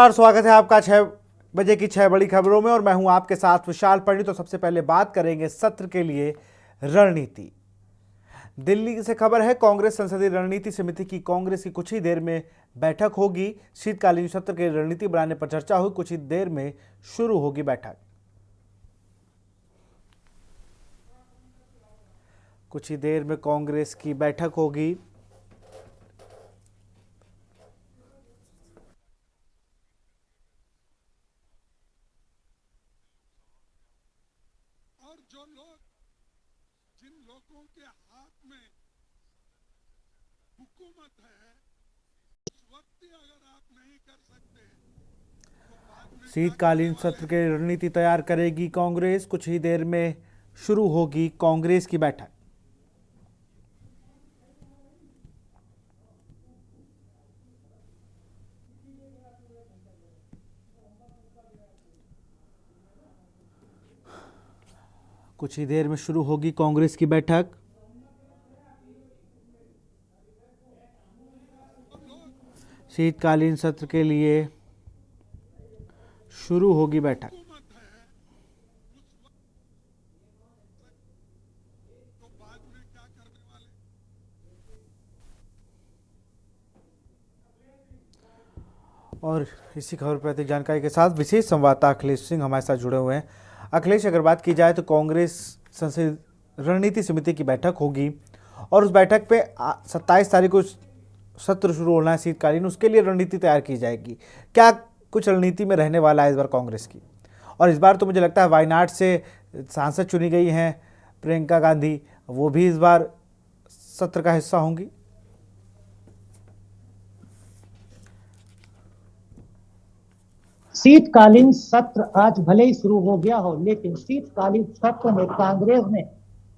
और स्वागत है आपका 6 बजे की 6 बड़ी खबरों में और मैं हूं आपके साथ विशाल पंडित। तो सबसे पहले बात करेंगे सत्र के लिए रणनीति। दिल्ली से खबर है, कांग्रेस संसदीय रणनीति समिति की कांग्रेस की कुछ ही देर में बैठक होगी। शीतकालीन सत्र की रणनीति बनाने पर चर्चा हुई। कुछ ही देर में शुरू होगी बैठक। कुछ ही देर में कांग्रेस की बैठक होगी। और जो लोग जिन लोगों के हाथ में हुकूमत है, उस वक्त ही अगर आप नहीं कर सकते तो बाद में शीतकालीन सत्र की रणनीति तैयार करेगी कांग्रेस। कुछ ही देर में शुरू होगी कांग्रेस की बैठक। कुछ ही देर में शुरू होगी कांग्रेस की बैठक। शीतकालीन सत्र के लिए शुरू होगी बैठक। हुकूमत है, उस वक्त तो बाद में क्या करने वाले। और इसी खबर पर अधिक जानकारी के साथ विशेष संवाददाता अखिलेश सिंह हमारे साथ जुड़े हुए हैं। अखिलेश, अगर बात की जाए तो कांग्रेस संसदीय रणनीति समिति की बैठक होगी और उस बैठक पे 27 तारीख को सत्र शुरू होना है शीतकालीन, उसके लिए रणनीति तैयार की जाएगी। क्या कुछ रणनीति में रहने वाला है इस बार कांग्रेस की? और इस बार तो मुझे लगता है वायनाड से सांसद चुनी गई हैं प्रियंका गांधी, वो भी इस बार सत्र का हिस्सा होंगी। शीतकालीन सत्र आज भले ही शुरू हो गया हो, लेकिन शीतकालीन सत्र में कांग्रेस ने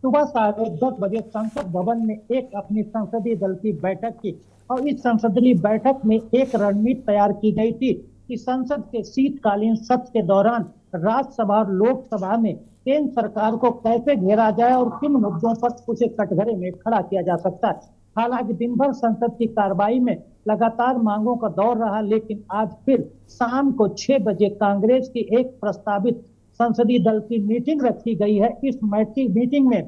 सुबह 10:30 बजे संसद भवन में एक अपनी संसदीय दल की बैठक की और इस संसदीय बैठक में एक रणनीति तैयार की गई थी कि संसद के शीतकालीन सत्र के दौरान राज्यसभा और लोकसभा में केंद्र सरकार को कैसे घेरा जाए और किन मुद्दों पर उसे कटघरे में खड़ा किया जा सकता है। हालांकि दिन भर संसद की कार्रवाई में लगातार मांगों का दौर रहा, लेकिन आज फिर शाम को 6 बजे कांग्रेस की एक प्रस्तावित संसदीय दल की मीटिंग रखी गई है। इस मीटिंग में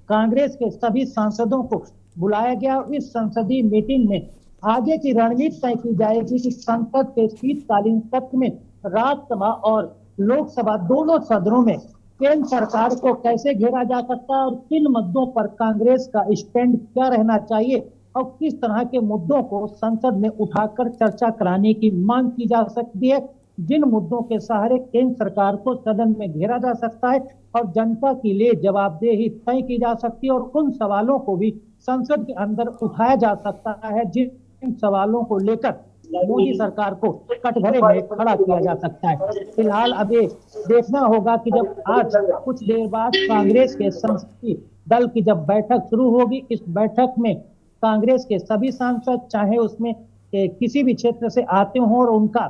कांग्रेस के सभी सांसदों को बुलाया गया और इस संसदीय मीटिंग में आगे की रणनीति तय की जाएगी कि संसद के शीतकालीन सत्र में राज्यसभा और लोकसभा दोनों सदनों में केंद्र सरकार को कैसे घेरा जा सकता है और किन मुद्दों पर कांग्रेस का स्टैंड क्या रहना चाहिए और किस तरह के मुद्दों को संसद में उठाकर चर्चा कराने की मांग की जा सकती है। जिन मुद्दों के सहारे केंद्र सरकार को सदन में घेरा जा सकता है और जनता के लिए जवाबदेही तय की जा सकती है और उन सवालों को भी संसद के अंदर उठाया जा सकता है जिन सवालों को लेकर मोदी सरकार को कटघरे में खड़ा किया जा सकता है। फिलहाल अभी देखना होगा कि जब आज कुछ देर बाद कांग्रेस के संसदीय दल की जब बैठक शुरू होगी, इस बैठक में कांग्रेस के सभी सांसद चाहे उसमें किसी भी क्षेत्र से आते हों और उनका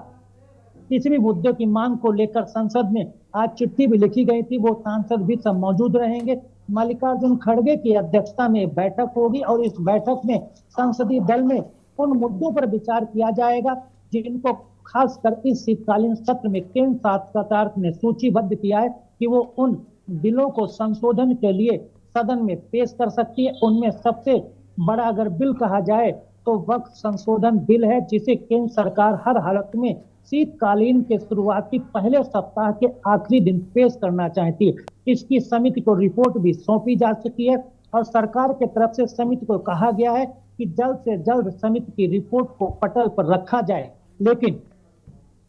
किसी भी मुद्दे की मांग को लेकर संसद में आज चिट्ठी भी लिखी गई थी, वो सांसद भी सब मौजूद रहेंगे। मल्लिकार्जुन खड़गे की अध्यक्षता में बैठक होगी और इस बैठक में संसदीय दल में उन मुद्दों पर विचार किया जाएगा जिनको खासकर इस शीतकालीन सत्र में केंद्र सरकार ने सूचीबद्ध किया है कि वो उन बिलों को संशोधन के लिए सदन में पेश कर सकती है। उनमें सबसे बड़ा अगर बिल कहा जाए तो वक्फ संशोधन बिल है, जिसे केंद्र सरकार हर हालत में शीतकालीन के शुरुआती पहले सप्ताह के आखिरी दिन पेश करना चाहती है। इसकी समिति को रिपोर्ट भी सौंपी जा चुकी है और सरकार की तरफ से समिति को कहा गया है कि जल्द से जल्द समिति की रिपोर्ट को पटल पर रखा जाए, लेकिन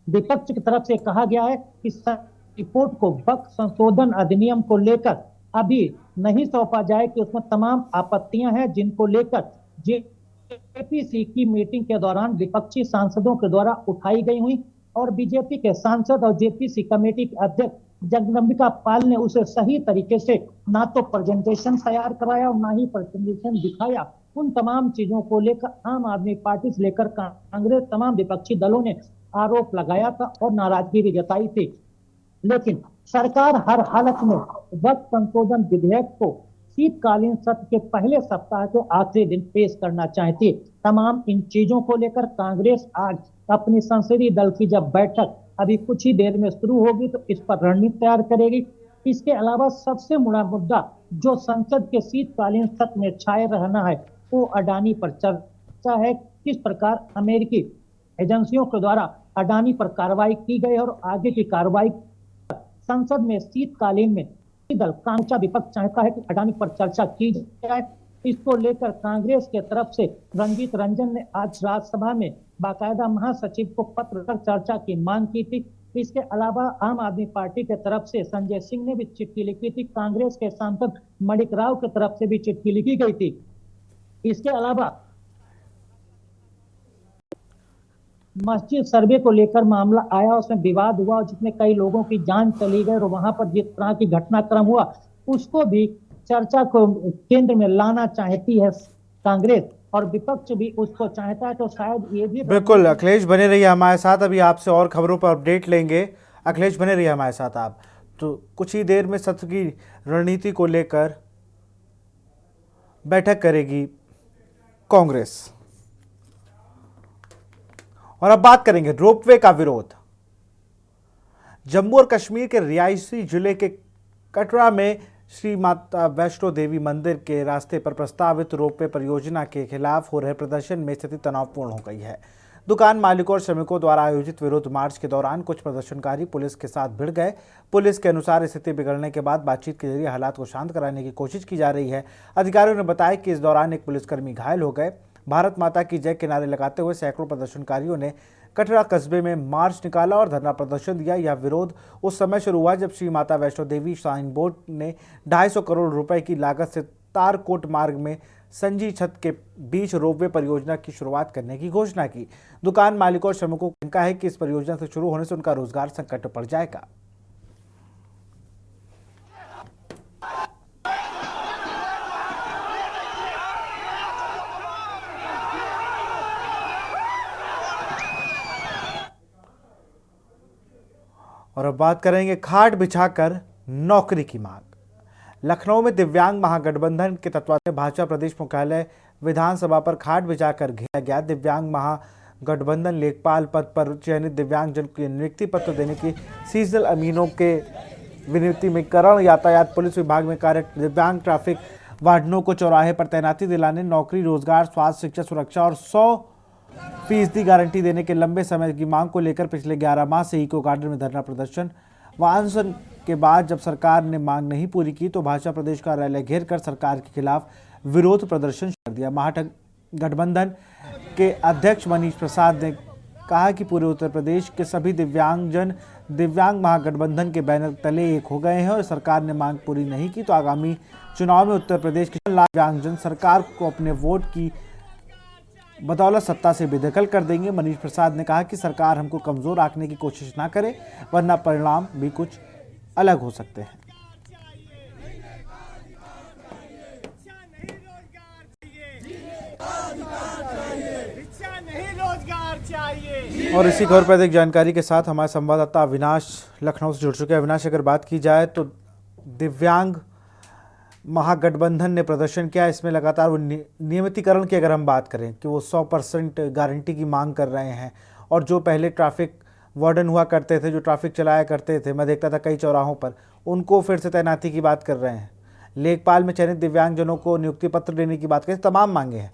विपक्ष की तरफ से कहा गया है कि रिपोर्ट को वक्फ संशोधन अधिनियम को लेकर अभी नहीं सौंपा जाए कि उसमें तमाम आपत्तियां हैं जिनको लेकर जेपीसी की मीटिंग के दौरान विपक्षी सांसदों के द्वारा उठाई गई हुई और बीजेपी के सांसद और जेपीसी कमेटी के अध्यक्ष जगदम्बिका पाल ने उसे सही तरीके से ना तो प्रेजेंटेशन तैयार कराया और ना ही प्रेजेंटेशन दिखाया। उन तमाम चीजों को लेकर आम आदमी पार्टी से लेकर कांग्रेस तमाम विपक्षी दलों ने आरोप लगाया था और नाराजगी भी जताई थी, लेकिन सरकार हर हालत में वक्फ संशोधन विधेयक को शीतकालीन सत्र के पहले सप्ताह के आखिरी दिन पेश करना चाहती है। तमाम इन चीजों को लेकर कांग्रेस आज अपनी संसदीय दल की जब बैठक अभी कुछ ही देर में शुरू होगी तो इस पर रणनीति तैयार करेगी। इसके अलावा सबसे बड़ा मुद्दा जो संसद के शीतकालीन सत्र में छाए रहना है वो अडानी पर चर्चा है। किस प्रकार अमेरिकी एजेंसियों के द्वारा अडानी पर कार्रवाई की गई और आगे की कार्रवाई संसद में शीतकालीन में दल कांचा विपक्ष चाहता है कि अडानी पर चर्चा की जाए। इसको लेकर कांग्रेस के तरफ से रंजीत रंजन ने आज राज्यसभा में बाकायदा महासचिव को पत्र कर चर्चा की मांग की थी। इसके अलावा आम आदमी पार्टी के तरफ से संजय सिंह ने भी चिट्ठी लिखी थी। कांग्रेस के सांसद मणिक राव की तरफ से भी चिट्ठी लिखी गई थी। इसके अलावा मस्जिद सर्वे को लेकर मामला आया, उसमें विवाद हुआ, जिसमें कई लोगों की जान चली गई और वहां पर जिस तरह की घटनाक्रम हुआ उसको भी चर्चा को केंद्र में लाना चाहती है कांग्रेस और विपक्ष भी उसको चाहता है। तो शायद ये भी बिल्कुल अखिलेश बने रहिए हमारे साथ, अभी आपसे और खबरों पर अपडेट लेंगे। अखिलेश बने रहिए हमारे साथ आप। तो कुछ ही देर में सत्र की रणनीति को लेकर बैठक करेगी कांग्रेस। और अब बात करेंगे रोपवे का विरोध। जम्मू और कश्मीर के रियासी जिले के कटरा में श्री माता वैष्णो देवी मंदिर के रास्ते पर प्रस्तावित रोपवे परियोजना के खिलाफ हो रहे प्रदर्शन में स्थिति तनावपूर्ण हो गई है। दुकान मालिकों और श्रमिकों द्वारा आयोजित विरोध मार्च के दौरान कुछ प्रदर्शनकारी पुलिस के साथ भिड़ गए। पुलिस के अनुसार स्थिति बिगड़ने के बाद बातचीत के जरिए हालात को शांत कराने की कोशिश की जा रही है। अधिकारियों ने बताया कि इस दौरान एक पुलिसकर्मी घायल हो गए। भारत माता की जय के नारे लगाते हुए सैकड़ों प्रदर्शनकारियों ने कटरा कस्बे में मार्च निकाला और धरना प्रदर्शन दिया। यह विरोध उस समय शुरू हुआ जब श्री माता वैष्णो देवी श्राइन बोर्ड ने 250 करोड़ रुपए की लागत से तारकोट मार्ग में संजी छत के बीच रोपवे परियोजना की शुरुआत करने की घोषणा की। दुकान मालिकों और श्रमिकों का कहना है कि इस परियोजना से शुरू होने से उनका रोजगार संकट में पड़ जाएगा। और अब बात करेंगे खाट बिछाकर नौकरी की मांग। लखनऊ में दिव्यांग महागठबंधन के तत्वाधान में भाजपा प्रदेश मुख्यालय विधानसभा पर खाट बिछाकर घेरा गया। दिव्यांग महागठबंधन लेखपाल पद पर चयनित दिव्यांगजन को नियुक्ति पत्र देने की सीजनल अमीनों के विनियमितीकरण, यातायात पुलिस विभाग में कार्यरत दिव्यांग ट्रैफिक वार्डनों को चौराहे पर तैनाती दिलाने, नौकरी, रोजगार, स्वास्थ्य, शिक्षा, सुरक्षा और 100% गारंटी देने के लंबे समय की मांग को लेकर पिछले 11 माह से इको गार्डन में धरना प्रदर्शन व अनशन के बाद जब सरकार ने मांग नहीं पूरी की तो भाजपा प्रदेश कार्यालय घेर कर सरकार के खिलाफ विरोध प्रदर्शन कर दिया। महागठबंधन के अध्यक्ष मनीष प्रसाद ने कहा कि पूरे उत्तर प्रदेश के सभी दिव्यांगजन दिव्यांग महागठबंधन के बैनर तले एक हो गए हैं और सरकार ने मांग पूरी नहीं की तो आगामी चुनाव में उत्तर प्रदेश के लाख दिव्यांगजन सरकार को अपने वोट की बदौलत सत्ता से बेदखल कर देंगे। मनीष प्रसाद ने कहा कि सरकार हमको कमजोर आंकने की कोशिश ना करे वरना परिणाम भी कुछ अलग हो सकते हैं। और इसी खबर पर अधिक जानकारी के साथ हमारे संवाददाता अविनाश लखनऊ से जुड़ चुके हैं। अविनाश, अगर बात की जाए तो दिव्यांग महागठबंधन ने प्रदर्शन किया, इसमें लगातार वो नियमितीकरण की अगर हम बात करें कि वो 100% गारंटी की मांग कर रहे हैं और जो पहले ट्रैफिक वार्डन हुआ करते थे, जो ट्रैफिक चलाया करते थे, मैं देखता था कई चौराहों पर, उनको फिर से तैनाती की बात कर रहे हैं। लेखपाल में चयनित दिव्यांगजनों को नियुक्ति पत्र देने की बात करें, तमाम मांगे हैं।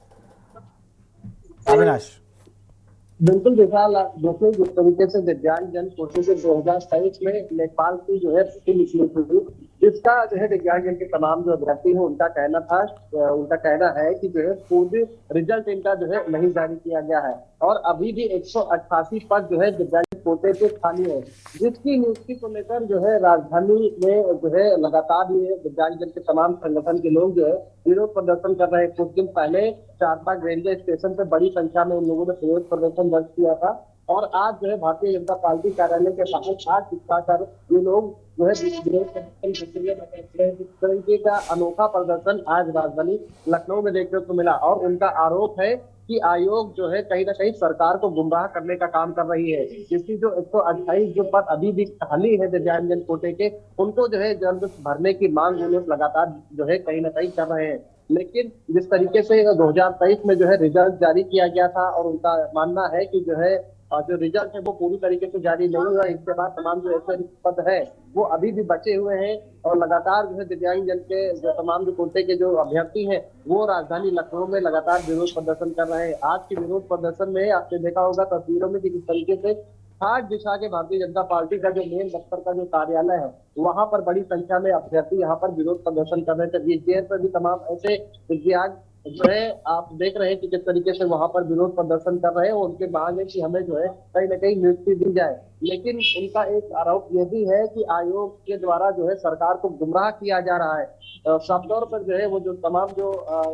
अविनाश, बिल्कुल विशाल, देखिए जिस तरीके से दिव्यांगजन कोटे के 2023 में लेखपाल की जो है निकली थी, इसका जो है दिव्यांगजन के तमाम जो अभ्यर्थी हैं उनका कहना है कि जो है पूर्ण रिजल्ट इनका जो है नहीं जारी किया गया है और अभी भी 188 पद जो है दिव्यांग कोटे के खाली है, जिसकी नियुक्ति को लेकर जो है राजधानी में जो है लगातार ये दिव्यांगजन के तमाम संगठन के लोग जो है विरोध प्रदर्शन कर रहे हैं। कुछ दिन पहले चारबाग रेलवे स्टेशन पर बड़ी संख्या में उन लोगों ने विरोध प्रदर्शन दर्ज किया था और आज जो है भारतीय जनता पार्टी कार्यालय के बाहर खाट बिछाकर ये लोग जो है विरोध तरीके का अनोखा प्रदर्शन आज राजधानी लखनऊ में देखने को मिला और उनका आरोप है कि आयोग जो है कहीं ना कहीं सरकार को गुमराह करने का काम कर रही है। इसकी जो 128 जो पद अभी भी खाली है दिव्यांगजन कोटे के, उनको जो है जल्द भरने की मांग वो लोग लगातार जो है कहीं ना कहीं कर रहे हैं। लेकिन जिस तरीके से 2023 में जो है रिजल्ट जारी किया गया था और उनका मानना है कि जो है जो रिजल्ट है वो पूरी तरीके से जारी नहीं हुआ। इसके बाद तमाम जो ऐसे पद है वो अभी भी बचे हुए हैं और लगातार जो है दिव्यांग जन के जो तमाम जो कोटे के जो अभ्यर्थी हैं वो राजधानी लखनऊ में लगातार विरोध प्रदर्शन कर रहे हैं। आज के विरोध प्रदर्शन में आपने देखा होगा तस्वीरों में कि किस तरीके से खाट बिछा के भारतीय जनता पार्टी का जो मेन दफ्तर का जो कार्यालय है वहां पर बड़ी संख्या में अभ्यर्थी यहाँ पर विरोध प्रदर्शन कर रहे थे। व्हीलचेयर पर भी तमाम ऐसे दिव्यांग जो है आप देख रहे हैं कि किस तरीके से वहां पर विरोध प्रदर्शन कर रहे हैं और उनके मांग है कि हमें जो है कहीं ना कहीं नियुक्ति दी जाए। लेकिन उनका एक आरोप ये भी है कि आयोग के द्वारा जो है सरकार को गुमराह किया जा रहा है। साफ तौर पर जो है वो जो तमाम जो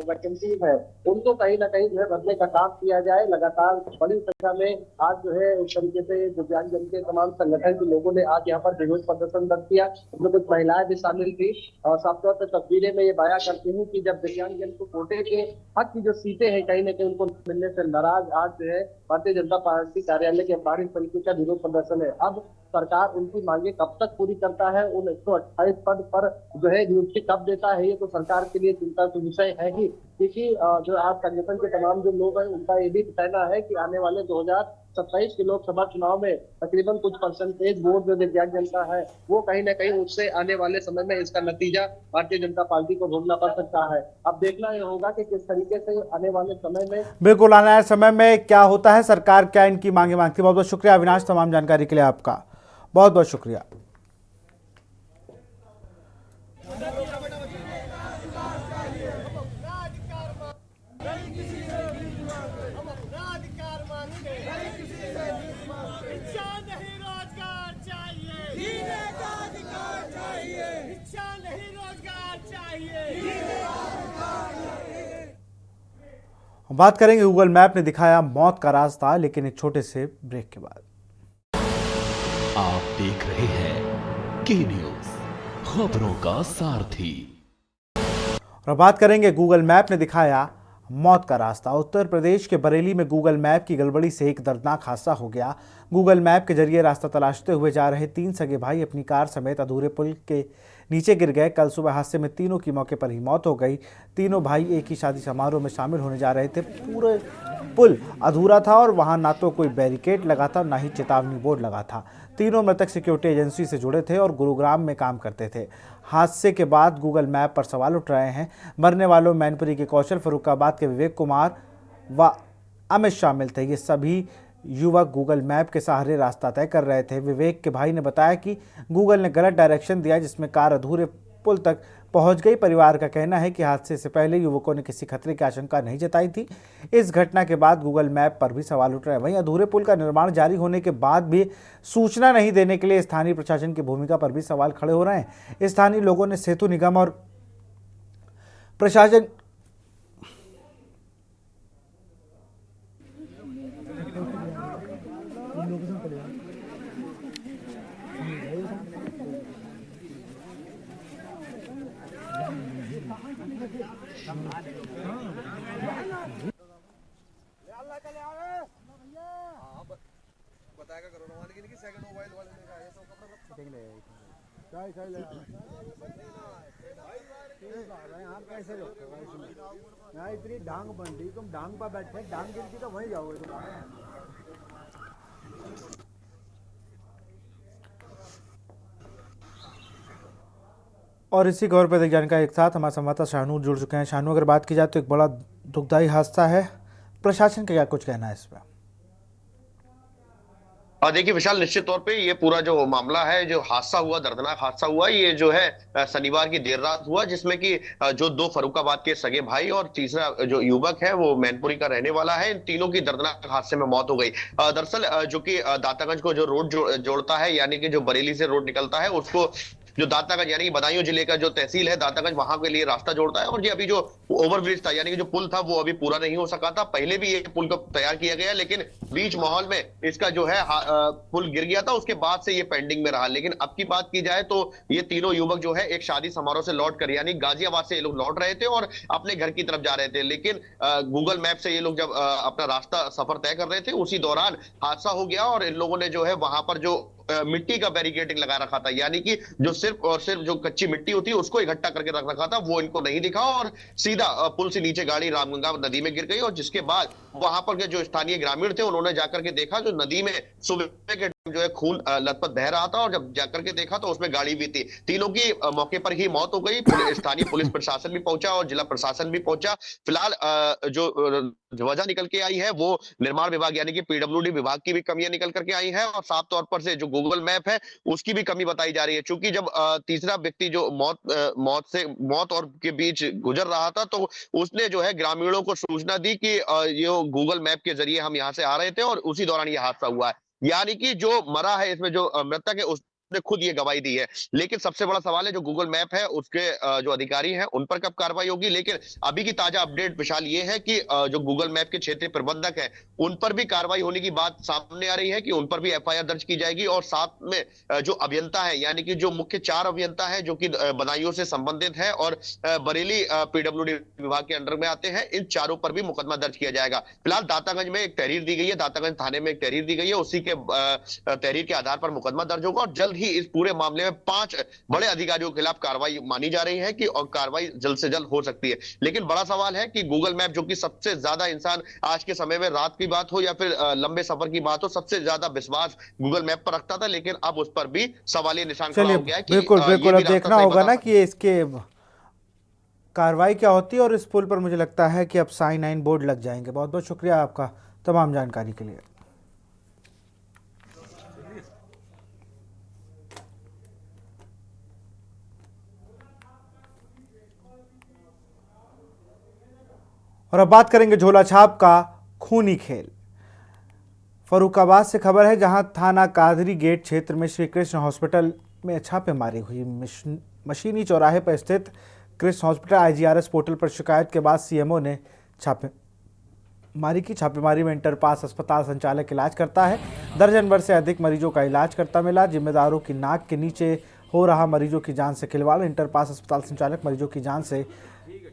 वैकेंसीज है उनको कहीं ना कहीं जो है भरने का काम किया जाए। लगातार बड़ी संख्या में आज जो है उस तरीके से दिव्यांग जन के तमाम संगठन के लोगों ने आज यहाँ पर विरोध प्रदर्शन कर किया। उसमें कुछ महिलाएं भी शामिल थी और साफ तौर पर तस्वीरें में ये बयां करती हूँ कि जब दिव्यांग जन को कोटे के हक की जो सीटें हैं कहीं ना कहीं उनको मिलने से नाराज आज जो है भारतीय जनता पार्टी कार्यालय के बाहर इस तरीके का विरोध प्रदर्शन है। अब सरकार उनकी मांगे कब तक पूरी करता है, उन 128 पद पर जो है नियुक्ति कब देता है, ये तो सरकार के लिए चिंता का विषय है ही। क्योंकि जो आज संगठन के तमाम जो लोग हैं उनका ये भी कहना है कि आने वाले 2027 के लोकसभा चुनाव में तकरीबन कुछ परसेंटेज वोट जो दिव्यांग जनता है वो कहीं ना कहीं उससे आने वाले समय में इसका नतीजा भारतीय जनता पार्टी को भोगना पड़ सकता है। अब देखना ये होगा कि किस तरीके से आने वाले समय में बिल्कुल आने वाले समय में क्या होता है, सरकार क्या इनकी मांगे मांगती है। बहुत बहुत शुक्रिया अविनाश, तमाम जानकारी के लिए आपका बहुत बहुत शुक्रिया। बात करेंगे गूगल मैप ने दिखाया मौत का रास्ता, लेकिन एक छोटे से ब्रेक के बाद। आप देख रहे हैं के न्यूज, खबरों का सारथी। और बात करेंगे गूगल मैप ने दिखाया मौत का रास्ता। उत्तर प्रदेश के बरेली में गूगल मैप की गड़बड़ी से एक दर्दनाक हादसा हो गया। गूगल मैप के जरिए रास्ता तलाशते हुए जा रहे 3 सगे भाई अपनी कार समेत अधूरे पुल के नीचे गिर गए। कल सुबह हादसे में तीनों की मौके पर ही मौत हो गई। तीनों भाई एक ही शादी समारोह में शामिल होने जा रहे थे। पूरे पुल अधूरा था और वहां ना तो कोई बैरिकेड लगा था, ना ही चेतावनी बोर्ड लगा था। तीनों मृतक सिक्योरिटी एजेंसी से जुड़े थे और गुरुग्राम में काम करते थे। हादसे के बाद गूगल मैप पर सवाल उठ रहे हैं। मरने वालों में मैनपुरी के कौशल, फर्रुखाबाद के विवेक कुमार व अमित शामिल थे। ये सभी युवक गूगल मैप के सहारे रास्ता तय कर रहे थे। विवेक के भाई ने बताया कि गूगल ने गलत डायरेक्शन दिया, जिसमें कार अधूरे पुल तक पहुंच गई। परिवार का कहना है कि हादसे से पहले युवकों ने किसी खतरे की आशंका नहीं जताई थी। इस घटना के बाद गूगल मैप पर भी सवाल उठ रहे हैं। वहीं अधूरे पुल का निर्माण जारी होने के बाद भी सूचना नहीं देने के लिए स्थानीय प्रशासन की भूमिका पर भी सवाल खड़े हो रहे हैं। स्थानीय लोगों ने सेतु निगम और प्रशासन बताएगा करो वाले की सेकंड मोबाइल वाले ने कहा ये तो कपड़ा देख ले काय काय ले भाई यहां कैसे रोकते भाई इसमें यहां इतनी डांग बन रही, तुम डांग पर बैठे, डांग गिरती तो वहीं जाओगे तुम। और इसी खबर पर जानकारी एक साथ हमारे संवाददाता शाहनूर जुड़ चुके हैं। शाहनूर, अगर बात की जाए तो एक बड़ा दुखदाई हादसा है, प्रशासन का क्या कुछ कहना है इस पर? देखिए विशाल, निश्चित तौर पे ये पूरा जो मामला है, जो हादसा हुआ, दर्दनाक हादसा हुआ, ये जो है शनिवार की देर रात हुआ, जिसमें कि जो 2 फर्रुखाबाद के सगे भाई और तीसरा जो युवक है वो मैनपुरी का रहने वाला है, इन तीनों की दर्दनाक हादसे में मौत हो गई। दरअसल जो कि दातागंज को जो रोड जोड़ता है, यानी कि जो बरेली से रोड निकलता है उसको जो दातागंज यानी कि बदायूं जिले का जो तहसील है दातागंज, वहां के लिए रास्ता जोड़ता है। और ये अभी जो ओवरब्रिज था यानी कि जो पुल था वो अभी पूरा नहीं हो सका था। पहले भी ये पुल को तैयार किया गया, लेकिन बीच माहौल में इसका जो है पुल गिर गया था, उसके बाद से ये पेंडिंग में रहा। लेकिन अब की बात की जाए तो ये तीनों युवक जो है एक शादी समारोह से लौट कर, यानी गाजियाबाद से ये लोग लौट रहे थे और अपने घर की तरफ जा रहे थे। लेकिन गूगल मैप से ये लोग जब अपना रास्ता सफर तय कर रहे थे, उसी दौरान हादसा हो गया और इन लोगों ने जो है वहां पर जो मिट्टी का बैरिकेडिंग लगा रखा था, यानी कि जो सिर्फ और सिर्फ जो कच्ची मिट्टी होती है उसको इकट्ठा करके रख रखा था, वो इनको नहीं दिखा और सीधा पुल से नीचे गाड़ी रामगंगा नदी में गिर गई। और जिसके बाद वहां पर के जो स्थानीय ग्रामीण थे उन्होंने जाकर के देखा, जो नदी में सुबह के जो है खून लथपथ बह रहा था, और जब जाकर के देखा तो उसमें गाड़ी भी थी। तीनों की मौके पर ही मौत हो गई। स्थानीय पुलिस प्रशासन भी पहुंचा और जिला प्रशासन भी पहुंचा। फिलहाल जो वजह निकल के आई है वो निर्माण विभाग यानी कि पीडब्ल्यूडी विभाग की भी कमियां निकल करके आई हैं, और साफ तौर पर से जो गूगल मैप है उसकी भी कमी बताई जा रही है। क्योंकि जब तीसरा व्यक्ति जो मौत और के बीच गुजर रहा था, तो उसने जो है ग्रामीणों को सूचना दी कि ये गूगल मैप के जरिए हम यहाँ से आ रहे थे, और उसी दौरान ये हादसा हुआ है। यानी कि जो मरा है इसमें, जो मृतक है, उसने खुद ये गवाही दी है। लेकिन सबसे बड़ा सवाल है, जो गूगल मैप है उसके जो अधिकारी हैं उन पर कब कार्रवाई होगी। लेकिन अभी की ताजा अपडेट विशाल ये है कि जो गूगल मैप के क्षेत्रीय प्रबंधक है उन पर भी कार्रवाई होने की बात सामने आ रही है कि उन पर भी एफआईआर दर्ज की जाएगी। और साथ में जो अभियंता है, यानी कि जो मुख्य 4 अभियंता है जो कि बदायूं से संबंधित है और बरेली पीडब्ल्यूडी विभाग के अंडर में आते हैं, इन चारों पर भी मुकदमा दर्ज किया जाएगा। फिलहाल दातागंज में एक तहरीर दी गई है, दातागंज थाने में एक तहरीर दी गई है, उसी के तहरीर के आधार पर मुकदमा दर्ज होगा, और जल्द ही इस पूरे मामले में 5 बड़े अधिकारियों के खिलाफ कार्रवाई मानी जा रही है कि और कार्रवाई जल्द से जल्द हो सकती है। लेकिन बड़ा सवाल है कि गूगल मैप, जो कि सबसे ज्यादा इंसान आज के समय में, रात की बात हो या फिर लंबे सफर की बात हो, सबसे ज्यादा विश्वास गूगल मैप पर रखता था, लेकिन अब उस पर भी सवालिया निशान खड़ा हो गया है कि बिल्कुल ये बिल्कुल भी अब रास्ता देखना सही होगा बता ना कि ये इसके कार्रवाई क्या होती है। और इस पुल पर मुझे लगता है कि अब साइन 9 बोर्ड लग जाएंगे। बहुत बहुत शुक्रिया आपका तमाम जानकारी के लिए। और अब बात करेंगे झोला छाप का खूनी खेल। फर्रुखाबाद से खबर है, जहां थाना कादरी गेट क्षेत्र में श्री कृष्ण हॉस्पिटल में छापेमारी हुई। मशीनी चौराहे पर स्थित कृष्ण हॉस्पिटल IGRS पोर्टल पर शिकायत के बाद सीएमओ ने छापेमारी की। छापेमारी में इंटरपास अस्पताल संचालक इलाज करता है। दर्जन भर से अधिक मरीजों का इलाज करता मिला। जिम्मेदारों की नाक के नीचे हो रहा मरीजों की जान से खिलवाड़। इंटरपास अस्पताल संचालक मरीजों की जान से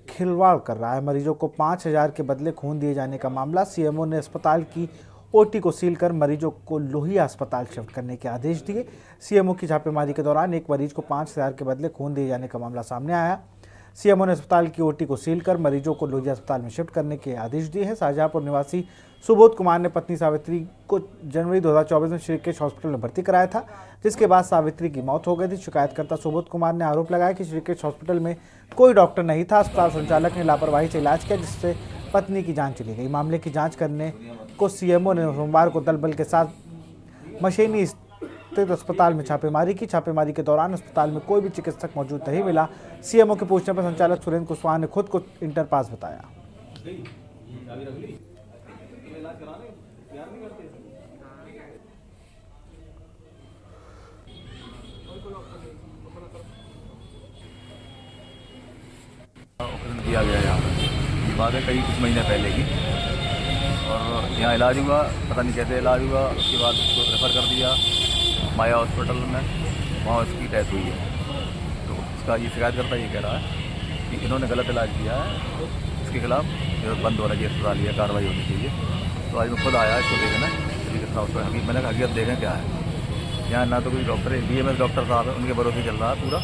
खिलवाड़ कर रहा है। मरीजों को 5,000 के बदले खून दिए जाने का मामला। सीएमओ ने अस्पताल की OT को सील कर मरीजों को लोहिया अस्पताल शिफ्ट करने के आदेश दिए। सीएमओ की छापेमारी के दौरान एक मरीज को 5,000 के बदले खून दिए जाने का मामला सामने आया। सीएमओ ने अस्पताल की OT को सील कर मरीजों को लोहिया अस्पताल में शिफ्ट करने के आदेश दिए हैं। शाहजहांपुर निवासी सुबोध कुमार ने पत्नी सावित्री को जनवरी 2024 में श्री कृष्ण हॉस्पिटल में भर्ती कराया था, जिसके बाद सावित्री की मौत हो गई थी। शिकायतकर्ता सुबोध कुमार ने आरोप लगाया कि श्री कृष्ण हॉस्पिटल में कोई डॉक्टर नहीं था। अस्पताल संचालक ने लापरवाही से इलाज किया, जिससे पत्नी की जान चली गई। मामले की जांच करने को सीएमओ ने सोमवार को दल बल के साथ मशीनी स्थित अस्पताल में छापेमारी की। छापेमारी के दौरान अस्पताल में कोई भी चिकित्सक मौजूद नहीं मिला। सीएमओ के पूछने पर संचालक सुरेंद्र कुशवाहा ने खुद को इंटरपास बताया। दिया गया यहाँ पर, ये बात है कई कुछ महीने पहले की। और यहाँ इलाज हुआ, पता नहीं कैसे इलाज हुआ, उसके बाद उसको रेफ़र कर दिया माया हॉस्पिटल में, वहाँ उसकी डेथ हुई है। तो उसका ये शिकायतकर्ता ये कह रहा है कि इन्होंने गलत इलाज किया है, इसके खिलाफ बंद होना चाहिए अस्पताल, ये कार्रवाई होनी चाहिए। तो आज मैं खुद आया इसको देखना, कितना उसको मैंने कहा हकीकत देखें क्या है। यहाँ ना तो कोई डॉक्टर है, BMS डॉक्टर साहब है, उनके भरोसे चल रहा है पूरा,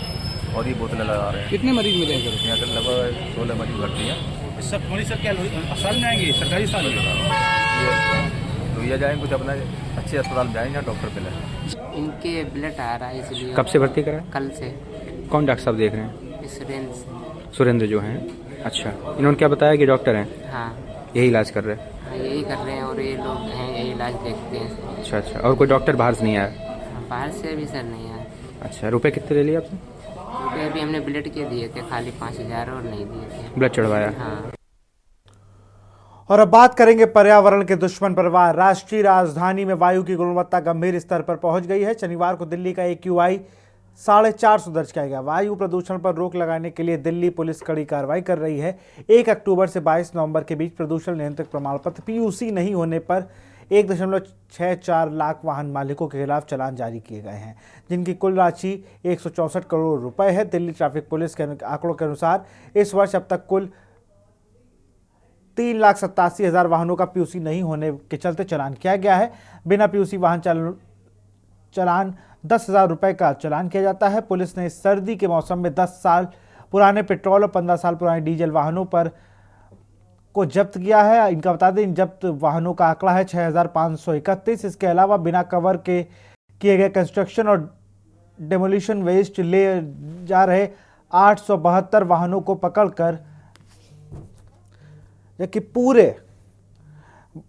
और ये बोतलें लगा रहे हैं। कितने मरीज मिले हैं? यहाँ लगभग 16 मरीज भर्ती हैं। सब मरीज सब क्या अस्पताल में आएंगे? सरकारी अस्पताल में लोहिया जाएंगे, कुछ अपना अच्छे अस्पताल में जाएंगे जहाँ डॉक्टर मिले। इनके ब्लड आ रहा है, इसलिए। कब से भर्ती करा? कल से। कौन डॉक्टर साहब देख रहे हैं? सुरेंद्र जो हैं। अच्छा, इन्होंने क्या बताया कि डॉक्टर हैं? हाँ, यही इलाज कर रहे हैं? हाँ, यही कर रहे हैं, और ये लोग हैं यही इलाज देखते हैं। अच्छा अच्छा, और कोई डॉक्टर बाहर से नहीं आया? बाहर से भी सर नहीं आया। अच्छा, रुपए कितने ले लिए आपसे? रुपये अभी हमने ब्लड के दिए थे, खाली 5,000 और नहीं दिए थे। ब्लड चढ़वाया? हाँ। और अब बात करेंगे पर्यावरण के दुश्मन परिवार। राष्ट्रीय राजधानी में वायु की गुणवत्ता गंभीर स्तर पर पहुंच गई है। शनिवार को दिल्ली का AQI 450 दर्ज किया गया। वायु प्रदूषण पर रोक लगाने के लिए दिल्ली पुलिस कड़ी कार्रवाई कर रही है। 1 अक्टूबर से 22 नवंबर के बीच प्रदूषण नियंत्रक प्रमाण पत्र PUC नहीं होने पर 1.64 लाख वाहन मालिकों के खिलाफ चालान जारी किए गए हैं, जिनकी कुल राशि 164 करोड़ रुपए है। दिल्ली ट्रैफिक पुलिस के आंकड़ों के अनुसार इस वर्ष अब तक कुल 3,87,000 वाहनों का PUC नहीं होने के चलते चालान किया गया है। बिना PUC वाहन चालान 10,000 रुपए का चालान किया जाता है। पुलिस ने इस सर्दी के मौसम में 10 साल पुराने पेट्रोल और 15 साल पुराने डीजल वाहनों पर को जब्त किया है। इनका बता दें, इन जब्त वाहनों का आंकड़ा है 6,531। इसके अलावा बिना कवर के किए गए कंस्ट्रक्शन और डेमोलिशन वेस्ट ले जा रहे 872 वाहनों को पकड़कर, जबकि पूरे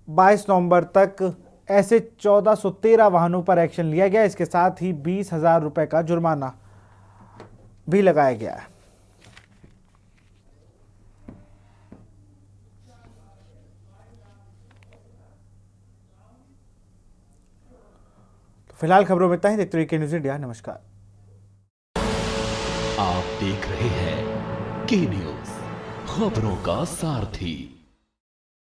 22 नवंबर तक ऐसे 1413 वाहनों पर एक्शन लिया गया। इसके साथ ही 20,000 रुपए का जुर्माना भी लगाया गया है। फिलहाल खबरों में इतना ही। देखते रहिए न्यूज़ इंडिया। नमस्कार। आप देख रहे हैं के न्यूज़, खबरों का सारथी।